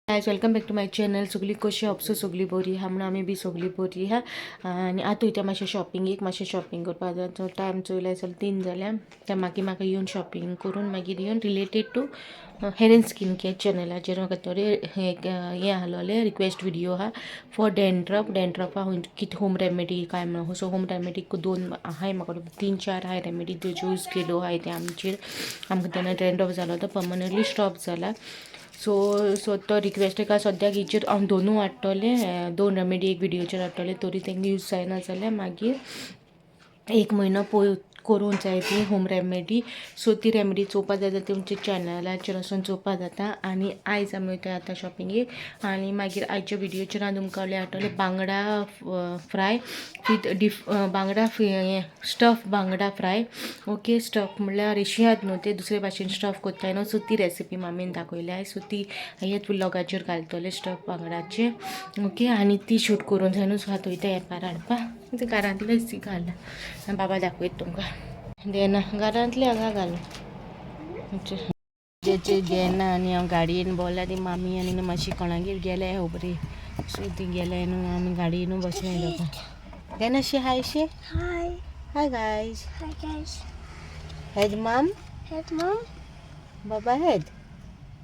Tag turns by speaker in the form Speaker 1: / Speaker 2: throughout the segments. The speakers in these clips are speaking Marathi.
Speaker 1: Guys welcome back to my channel. सगळी कशी ऑप्सो सगळी बरी हा म्हणून आम्ही बी सगळी बरी हा. आणि आता इथे मातशें शॉपिंग करपाक जाय. टायम चोयला चल 3 जाल्या. त्या म्हाका येवन शॉपिंग करून मागीर येवन related to hair and skin care चॅनलाचेर म्हाका थोडे हे आसलोले रिक्वेस्ट व्हिडिओ हा फॉर डॅन्ड्रफा कितें होम रेमेडी काय म्हणून. सो होम रेमेडी 2 आहाय म्हाका 3-4 हाय रेमेडी त्यो यूज केलो हाय ते आमकां तेन्ना डॅन्ड्रफ जालो तो पर्मनंटली स्टॉप जाला. सो तो रिक्वेस्ट का सद्याक हेचेर हांव दोनूय हाडटलें 2 रेमेडी एक व्हिडिओचेर हाडटलें तरी तेंका यूज जायना जाल्यार मागीर 1 म्हयनो करूंक जाय ती होम रेमेडी. सो ती रेमेडी चोवपा जाय जाल्यार तुमच्या चॅनलाचेर वचून चोवपा जाता. आनी आयज आमी वयता आतां शॉपिंगेक आनी मागीर आयच्या व्हिडिओचेर हांव तुमकां हाडटलें बांगडा फ्राय विथ बांगडा स्टफ बांगडा फ्राय. ओके, स्टफ म्हणल्यार रेशियात न्हू ते दुसरे भाशेन स्टफ कोत्ताय न्हू. सो ती रेसिपी मामीन दाखयल्या. सो ती हेच व्लॉगाचेर घालतले स्टफ बांगडाचे. ओके, आनी ती शूट करून जाय न्हू. सो आतां वयता एपार हाडपाक. ते घरांतलेच ती घाला बाबा दाखयत तुमकां देना घरांतले हांगा घाल जेचे घेना. आनी हांव गाडयेन बोवला ती मामी आनी मातशी कोणागेर गेले खबरी. सो ती गेले न्हू आमी गाडयेनू बसले दोगां. देना शी हाय शी हाय गायज. हेड मॉम बाबा हेड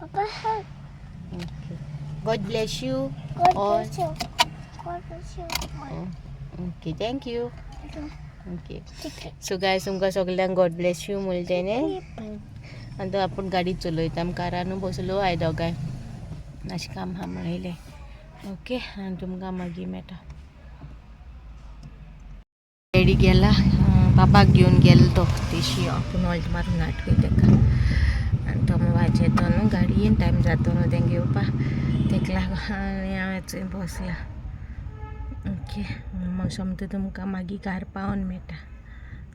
Speaker 1: okay. God bless you all. Okay thank you. Okay so guys तुमकां सगल्यांक गॉड ब्लेस यू म्हणलें न्ही. आतां आपूण गाडी चलयता आमी कारानू बसलो हाय दोगांय मातशें काम आहा म्हणलें. ओके आनी तुमकां मागीर मेळटा. डॅडी गेला बाबाक घेवन गेलो तो तेशी आपूण ऑल्ट मारून हाडटलो तेका. आनी तो वाज येतो न्हू गाडयेन टायम जातो न्हू तेंका येवपाक तेका लागून आनी हांव थंय बसला. ओके सोमतो तुमकां मागीर घार पावोन मेळटा.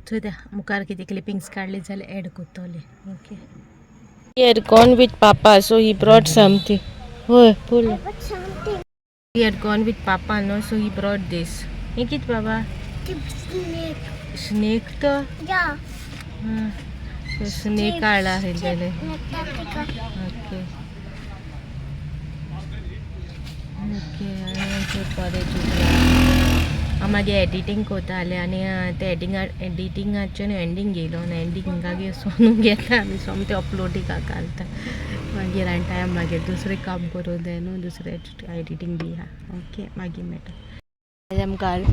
Speaker 1: चोयता मुखार कितें क्लिपिंग्स काडले जाल्यार एड कोत्तोले. Okay he had gone with papa so he brought something. Oh pull. He had gone with papa no so he brought this. हे कित बाबा स्नेक तो स्नेक हाडला हेल्ले. ओके हांव मागीर एडिटींग कोतालें आनी ते एडिटींगाचे एंडींग येयलो आनी एंडींग हिंगा सोनून घेता आमी सोमतें अपलोडींग घालता. मागीर हांवें टायम मागीर दुसरें काम करूं जाय न्हू दुसरें एडिटींग बी आहा. ओके मागीर मेळटा. आमकां घाल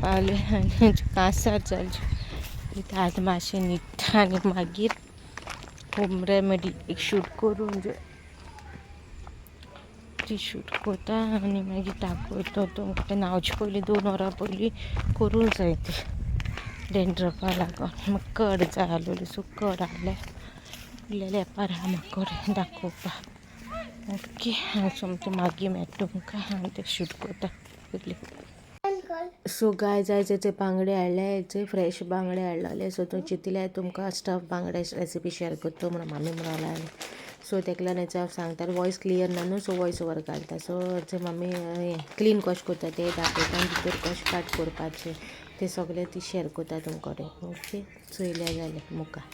Speaker 1: पावली आनी कांसार जाली आतां मातशें न्हिदता आनी मागीर होम रेमेडी एक शूट करूंक जाय. ती शूट कोता आनी मागीर दाखयता तुमकां. तें न्हांवचे पयलीं 2 वरां पयलीं करूंक जाय ती डॅन्ड्रफा लागून. म्हाका कड जाय आसलोली सो कड हाडलें एपार आहा म्हाका दाखोवपाक. ओके हांव सोमतें मागीर मेळटा तुमकां. हांव तें शूट कोता पयलीं. सो गायज आयज बांगडे हाडले फ्रेश बांगडे हाडलेले. सो तो चिंतले तुमकां स्टफ बांगडे रेसिपी शेअर करता म्हणून मामी म्हणून लागली. सो तेका लागून हांव सांगता वॉयस क्लियर ना न्हू सो वॉयस ओवर घालता. सो मामी क्लीन कशें करता ते दाखयता आनी भितर कशें कट करपाचें ते सगळें ती शेअर करता तुमचे कडेन. ओके चोयल्या जाल्यार मुखार.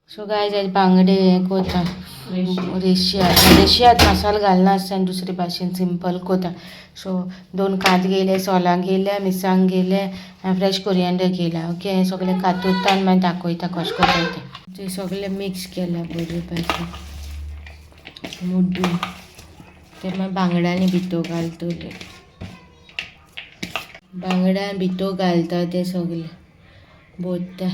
Speaker 1: सो गायज आज बांगडे कोता रेशियात मसाला घालना आसता आनी दुसरे भाशेन सिंपल कोता. सो 2 कांदे घेयले सोलां घेयल्या मिरसांग घेयले फ्रेश कोरिएंडर घेयला. ओके हें सगळें कातूता आनी मागीर दाखयता कशें कोता ते सगळें मिक्स केला बरे भाशेन मुड्डून ते मागीर बांगड्यांनी भितर घालतले. बांगड्यान भितर घालता ते सगळें बोत्ता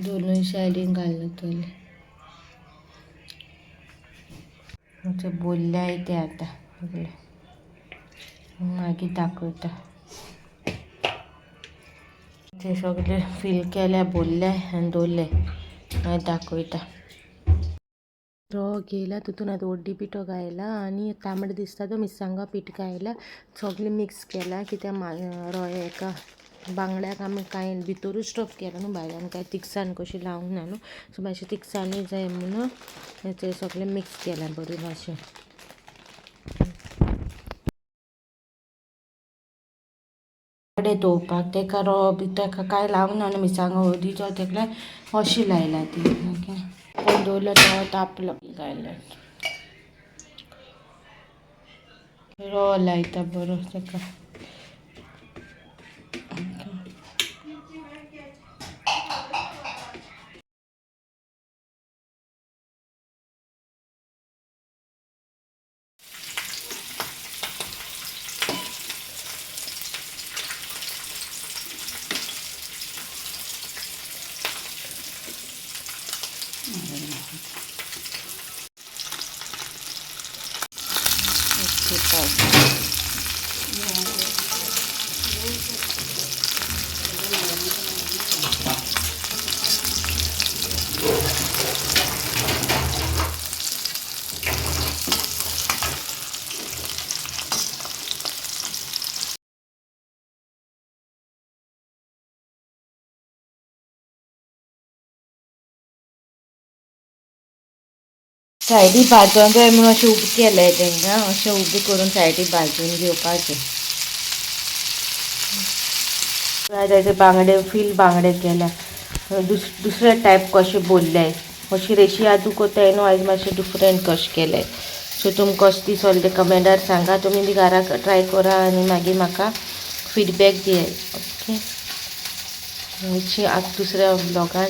Speaker 1: दोनूय सायडीन घालतले. बोलल्या ते आतां मागीर दाखयता ते सगळे फील केल्या बोलले आनी दवरले मागीर दाखयता रवो घेयला तितून आतां ओड्डी पिठो घायला आनी तांबडो दिसता तो मिरसांगा पीठ घायला सगळें मिक्स केला कित्याक रव्या एका बांगड्याक आमी कांय भितरूच स्टफ केला न्हू भायल्यान कांय तिखसाण कशी लावंक ना न्हू सो मातशें तिखसाणूय जाय म्हणून तें सगळें मिक्स केलां बरें भाशेन बांगडे तोवपाक तेका रवो बी तेका कांय लावंक ना न्हू मिरसांगो हळदीचो तेका अशी लायला ती मागीर दवरलो रवो तापलो घायला रवो लायता बरो तेका सायडी भाजून जाय म्हणून अशें उबें केलें तेंकां अशें उबें करून सायडी भाजून घेवपाचें जाय बांगडे फील बांगडे केल्या दुसरे टायप कशे बोलले अशी रेशी आदू कोताय न्हू आयज मातशें डिफरंट कशें केलें सो तुमकां कशें दिसलें ते कमेंटार सांगा तुमी बी घरा ट्राय करा आनी मागीर म्हाका फीडबॅक दियात ओके आतां दुसऱ्या ब्लॉगान